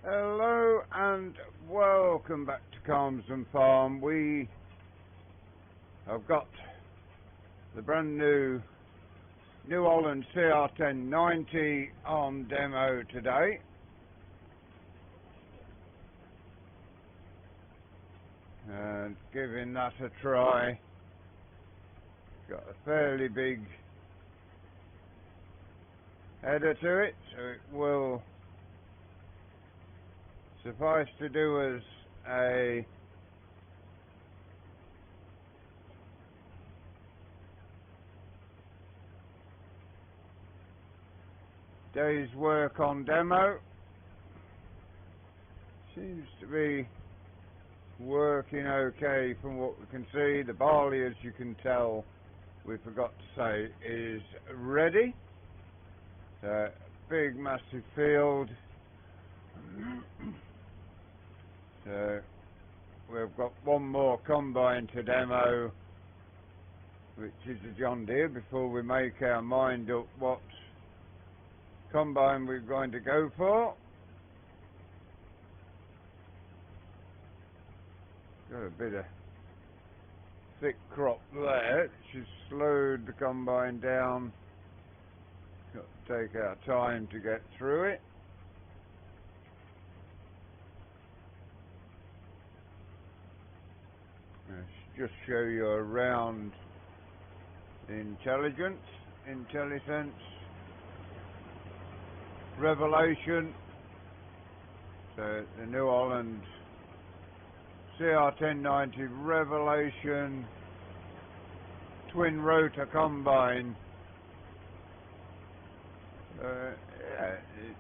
Hello and welcome back to Calmsden Farm. We have got the brand new Holland CR1090 on demo today. And giving that a try. Got a fairly big header to it, so it will suffice to do as a day's work on demo. Seems to be working okay from what we can see. The barley, as you can tell, we forgot to say, is ready. So, big massive field. So we've got one more combine to demo, which is a John Deere, before we make our mind up what combine we're going to go for. Got a bit of thick crop there, which has slowed the combine down. Got to take our time to get through it. Just show you around the intelligence, revalation. So the New Holland CR1090 revalation twin rotor combine. Yeah, it's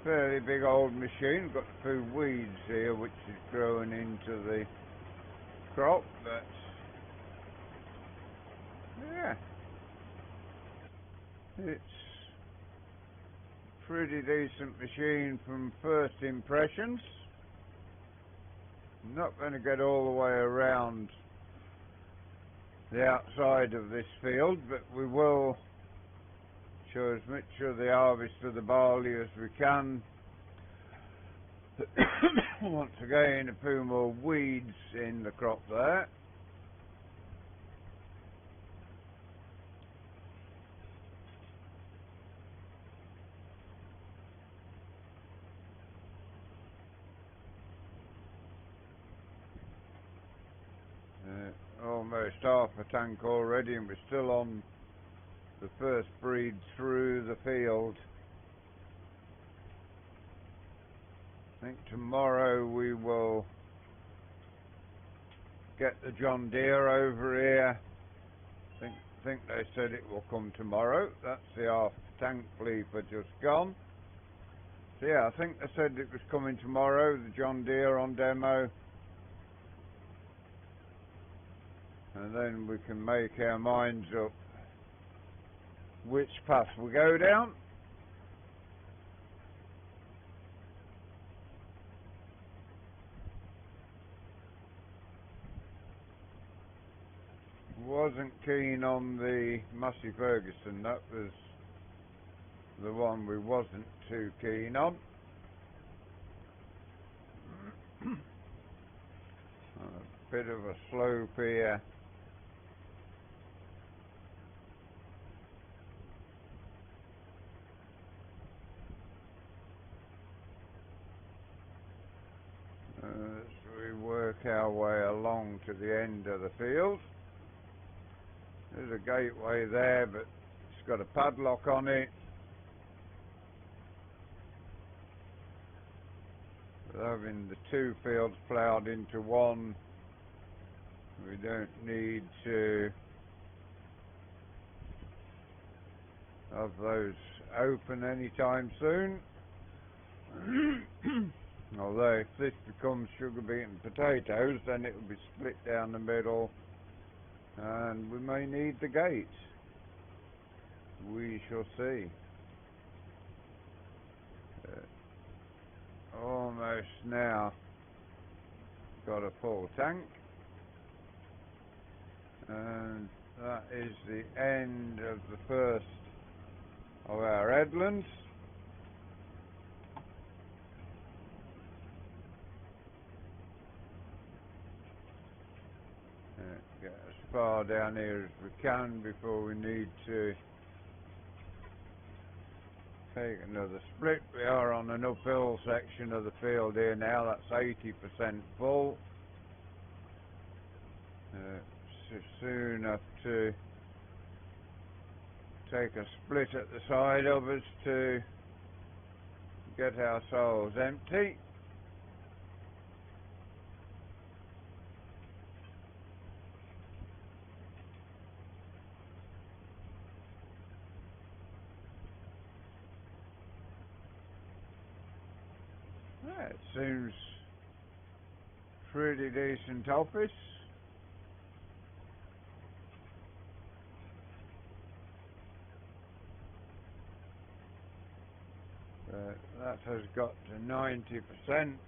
fairly big old machine. Got a few weeds here which is growing into the crop, but yeah, it's a pretty decent machine from first impressions. I'm not going to get all the way around the outside of this field, but we will show as much of the harvest of the barley as we can. Once again, a few more weeds in the crop there. Almost half a tank already, and we're still on the first breed through the field. I think tomorrow we will get the John Deere over here. I think they said it will come tomorrow. That's the half tank leaper just gone. So yeah, I think they said it was coming tomorrow, the John Deere on demo. And then we can make our minds up which path we go down. Wasn't keen on the Massey Ferguson. That was the one we wasn't too keen on. A bit of a slope here. As we work our way along to the end of the field. There's a gateway there, but it's got a padlock on it. But having the two fields ploughed into one, we don't need to have those open anytime soon. Although if this becomes sugar beet and potatoes, then it will be split down the middle and we may need the gates. We shall see. Almost now got a full tank, And that is the end of the first of our headlands. Get as far down here as we can before we need to take another split. We are on an uphill section of the field here now. That's 80% full. Soon have to take a split at the side of us to get ourselves empty. It seems pretty decent office. That has got to 90%.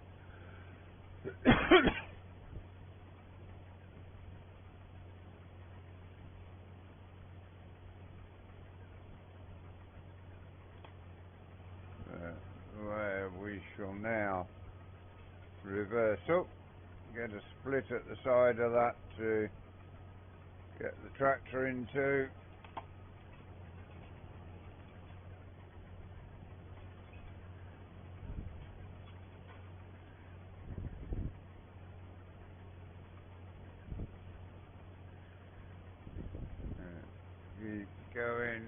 Where we shall now reverse up, get a split at the side of that to get the tractor into. Keep going.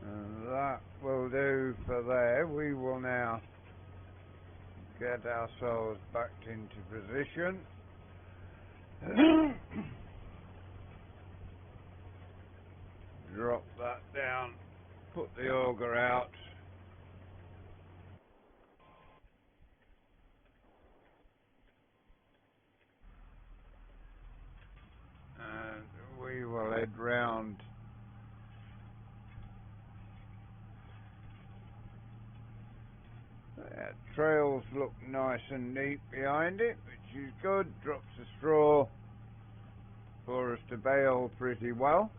And that will do for there. We will now get ourselves back into position. Drop that down, put the auger out. And we will head round there. Trails look nice and neat behind it, which is good. Drops of straw for us to bale pretty well.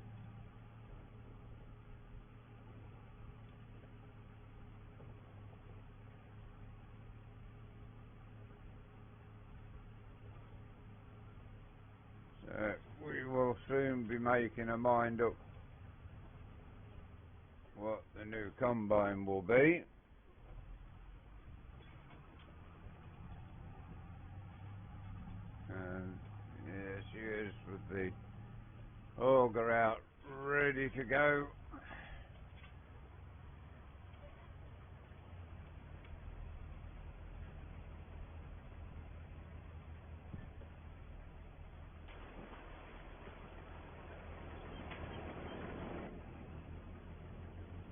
So we will soon be making a mind up what the new combine will be. And here she is with the auger out ready to go.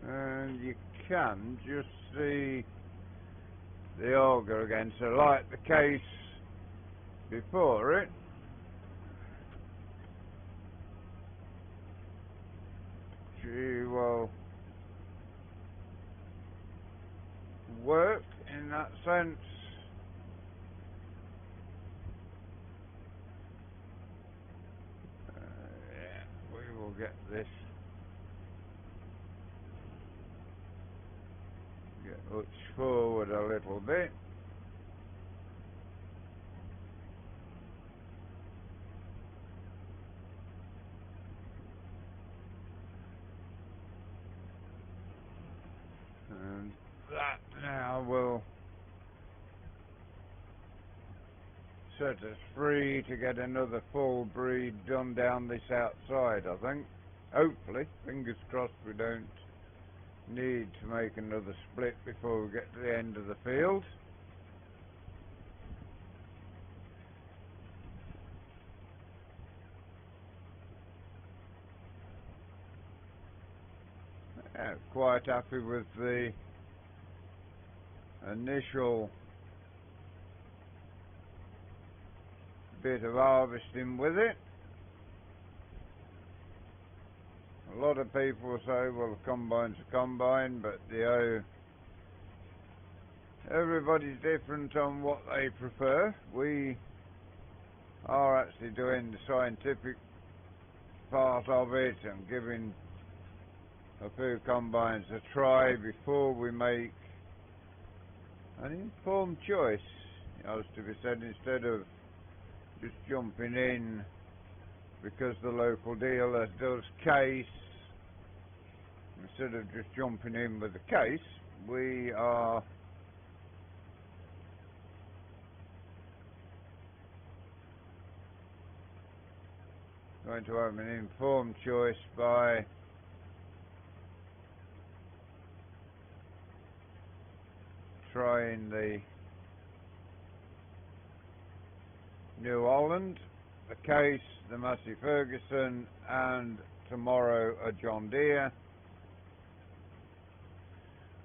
And you can just see the auger again, so like the case before it, she will work in that sense. Yeah, we will get this, get hutched forward a little bit. And that now will set us free to get another full breed done down this outside, I think. Hopefully, fingers crossed we don't need to make another split before we get to the end of the field. Yeah, quite happy with the initial bit of harvesting with it. A lot of people say, well, a combine's a combine, but everybody's different on what they prefer. We are actually doing the scientific part of it and giving a few combines a try before we make an informed choice, as to be said, instead of just jumping in because the local dealer does case. Instead of just jumping in with the case, we are going to have an informed choice by trying the New Holland, the case, the Massey Ferguson, and tomorrow a John Deere.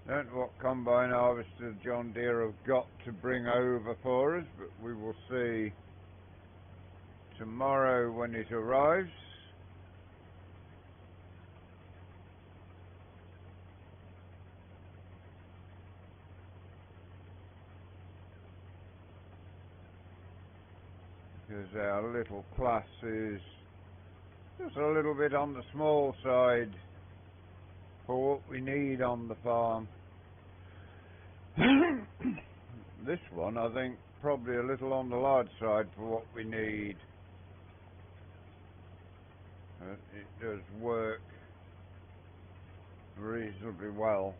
Don't know what combine harvester John Deere have got to bring over for us, but we will see tomorrow when it arrives. Because our little class is just a little bit on the small side for what we need on the farm. This one, I think, probably a little on the large side for what we need. It does work reasonably well.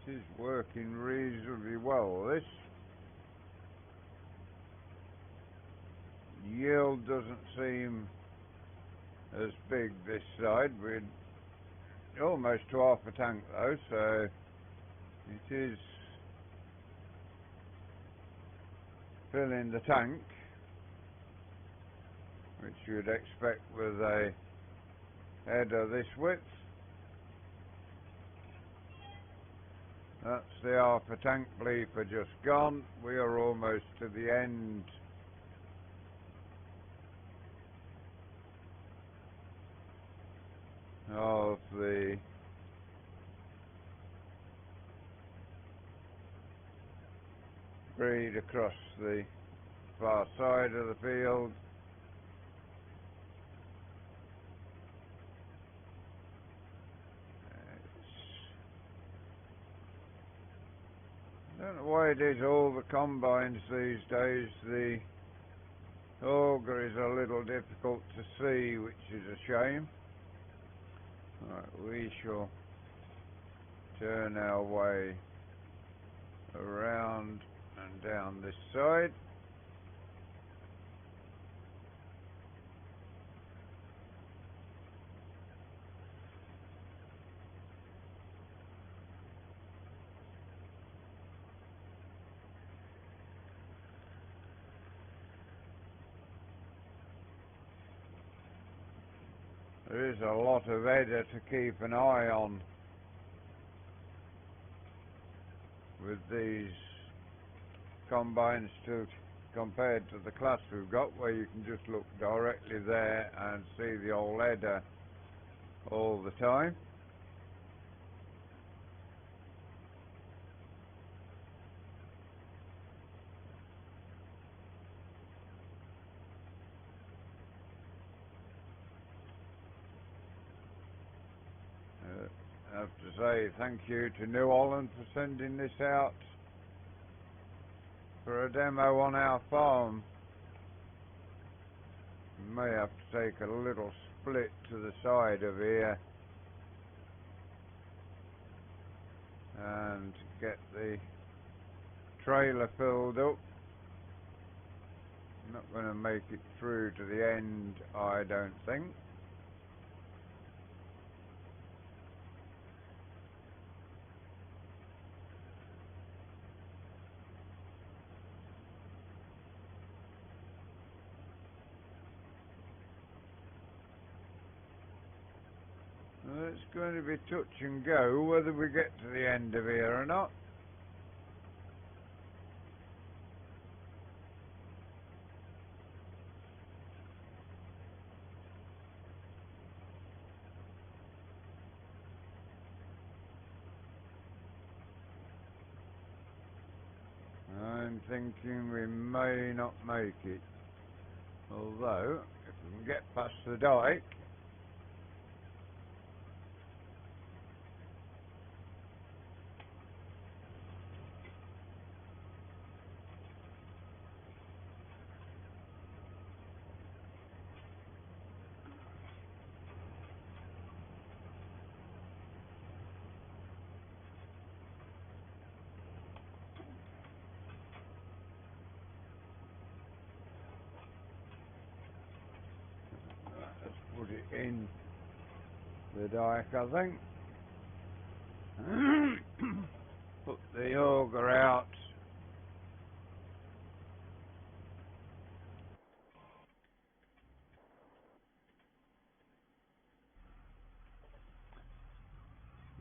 It is working reasonably well. This yield doesn't seem as big this side. We're almost to half a tank though, so it is filling the tank, which you'd expect with a header this width. That's the half a tank bleeper just gone. We are almost to the end of the breed across the far side of the field. I don't know why it is all the combines these days, the auger is a little difficult to see, which is a shame. Right, we shall turn our way around and down this side. There is a lot of header to keep an eye on with these combines compared to the class we've got, where you can just look directly there and see the old header all the time. I have to say thank you to New Holland for sending this out for a demo on our farm. We may have to take a little split to the side of here and get the trailer filled up. I'm not going to make it through to the end, I don't think. it's going to be touch and go whether we get to the end of here or not. I'm thinking we may not make it, although if we can get past the dike, let's put it in the dike, I think. Put the auger out.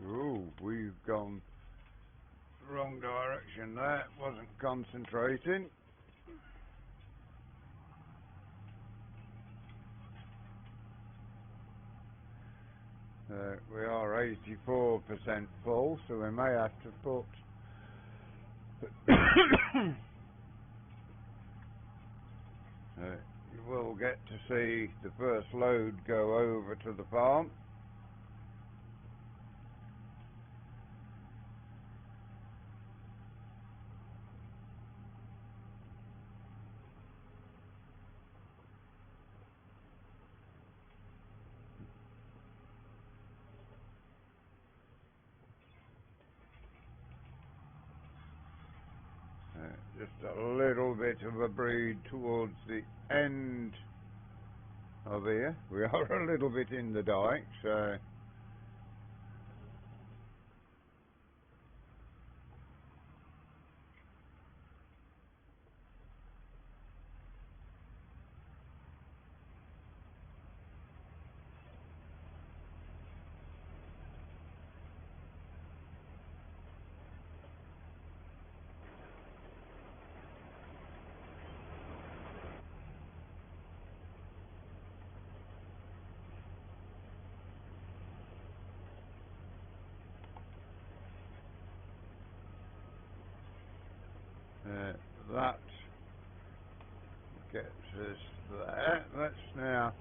Ooh, we've gone the wrong direction there. Wasn't concentrating. We are 84% full, so we may have to put you will get to see the first load go over to the farm. Just a little bit of a breed towards the end of here. We are a little bit in the dike, so that gets us there. Let's now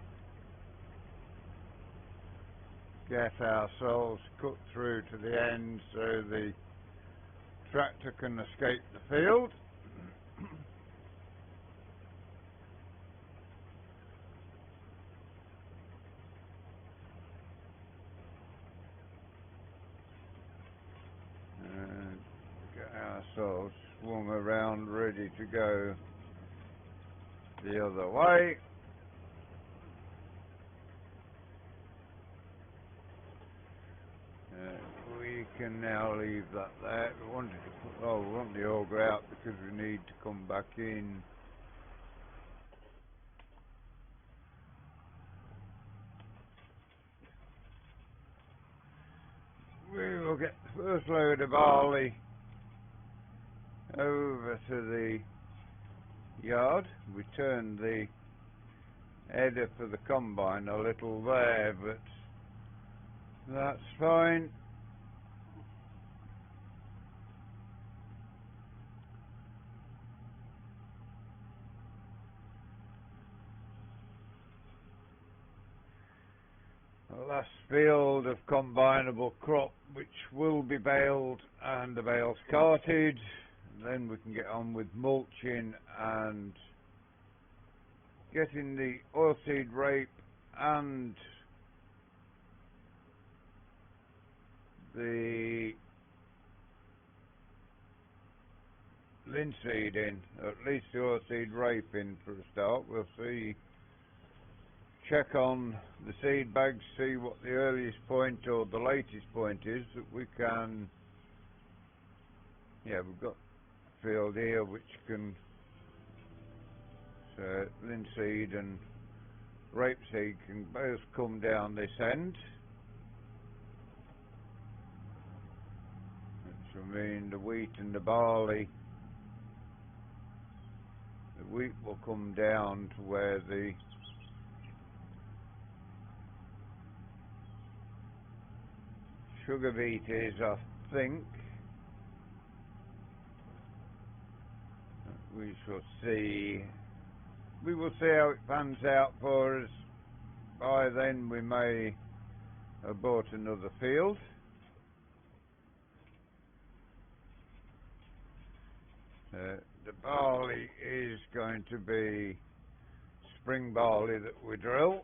get ourselves cut through to the end so the tractor can escape the field. And get ourselves swung around ready to go the other way. We can now leave that there. We wanted to put, we want the auger out because we need to come back in. We will get the first load of barley over to the yard. We turned the header for the combine a little there, but that's fine. The last field of combinable crop which will be baled and the bales carted. Then we can get on with mulching and getting the oilseed rape and the linseed in, or at least the oilseed rape in for a start. We'll see, check on the seed bags, see what the earliest point or the latest point is that we can. Yeah, we've got a field here which can, so linseed and rapeseed can both come down this end. between the wheat and the barley. The wheat will come down to where the sugar beet is, I think. We shall see. We will see how it pans out for us. By then we may have bought another field. The barley is going to be spring barley that we drill.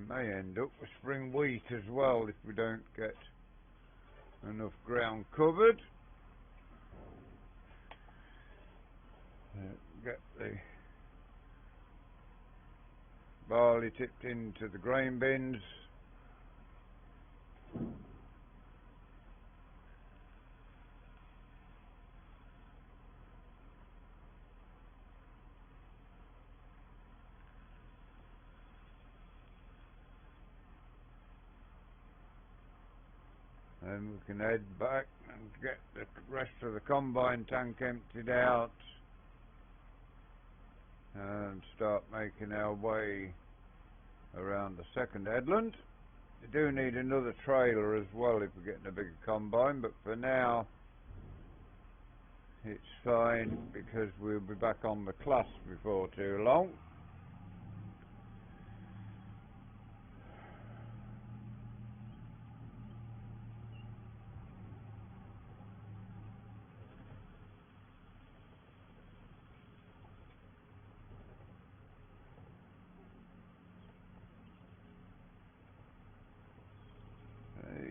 May end up with spring wheat as well if we don't get enough ground covered. Get the barley tipped into the grain bins. And we can head back and get the rest of the combine tank emptied out and start making our way around the second headland. We do need another trailer as well if we're getting a bigger combine, but for now it's fine because we'll be back on the class before too long.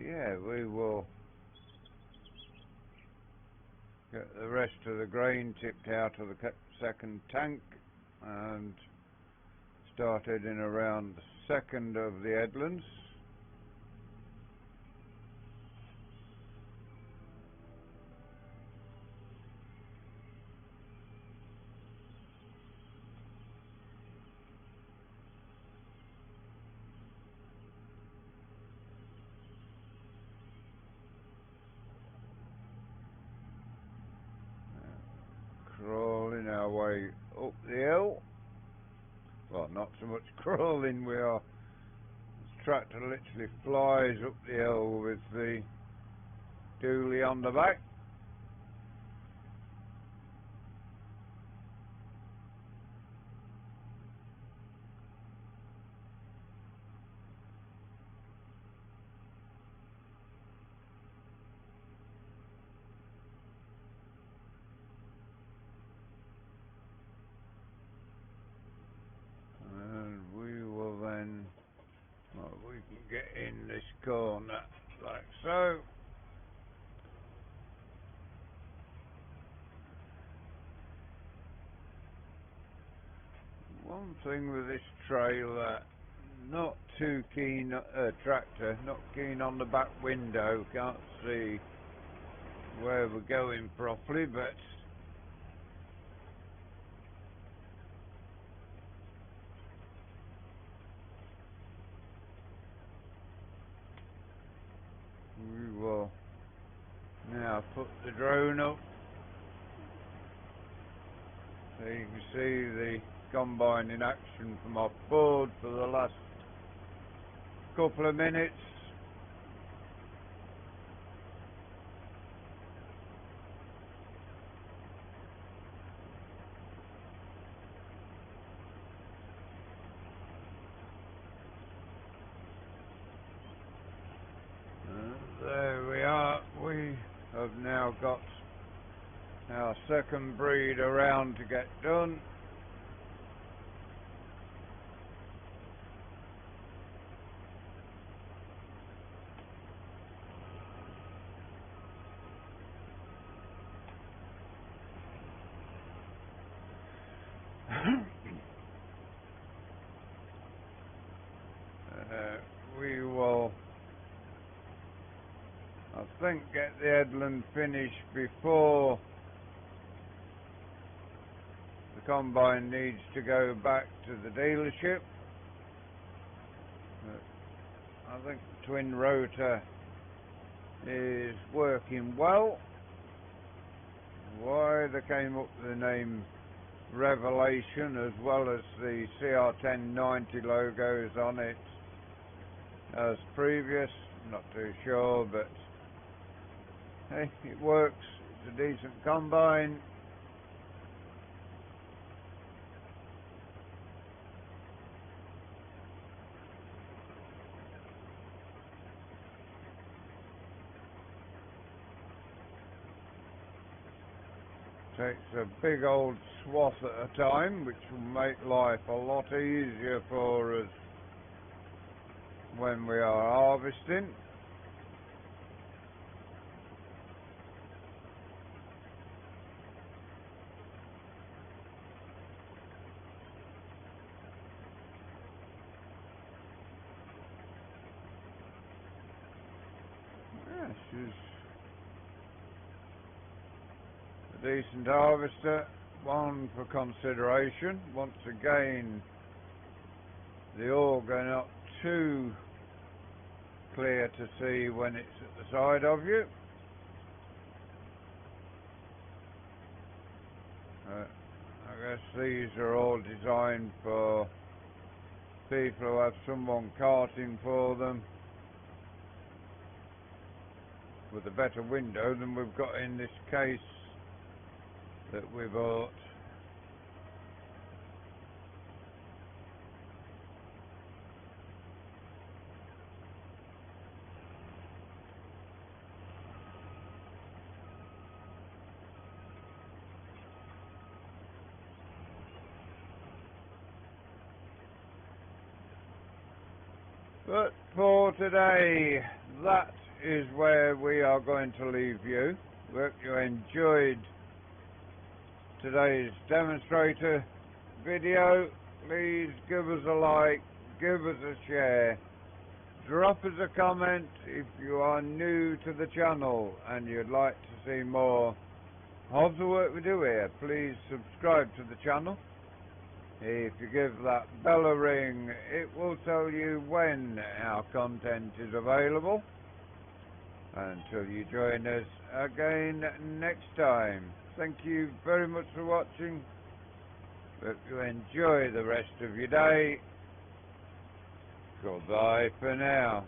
Yeah, we will get the rest of the grain tipped out of the second tank and start heading around the second of the headlands. Crawling our way up the hill. Well, not so much crawling, we are. This tractor literally flies up the hill with the dually on the back. We can get in this corner like so. One thing with this trailer, not too keen, tractor, not keen on the back window, can't see where we're going properly, but we will now put the drone up so you can see the combine in action from off board for the last couple of minutes. There we are. We have now got our second breed around to get done. We will, I think, get the headland finished before the combine needs to go back to the dealership. I think the twin rotor is working well. Why they came up with the name Revalation as well as the CR1090 logos on it as previous, not too sure, but hey, it works. It's a decent combine. Takes a big old swath at a time, which will make life a lot easier for us when we are harvesting. Yes, she's a decent harvester, one for consideration. Once again, the organ not too clear to see when it's at the side of you. I guess these are all designed for people who have someone carting for them with a better window than we've got in this case that we bought. But for today, that is where we are going to leave you. We hope you enjoyed today's demonstrator video. Please give us a like, give us a share, drop us a comment if you are new to the channel and you'd like to see more of the work we do here. Please subscribe to the channel. If you give that bell a ring, it will tell you when our content is available. Until you join us again next time, thank you very much for watching. Hope you enjoy the rest of your day. Goodbye for now.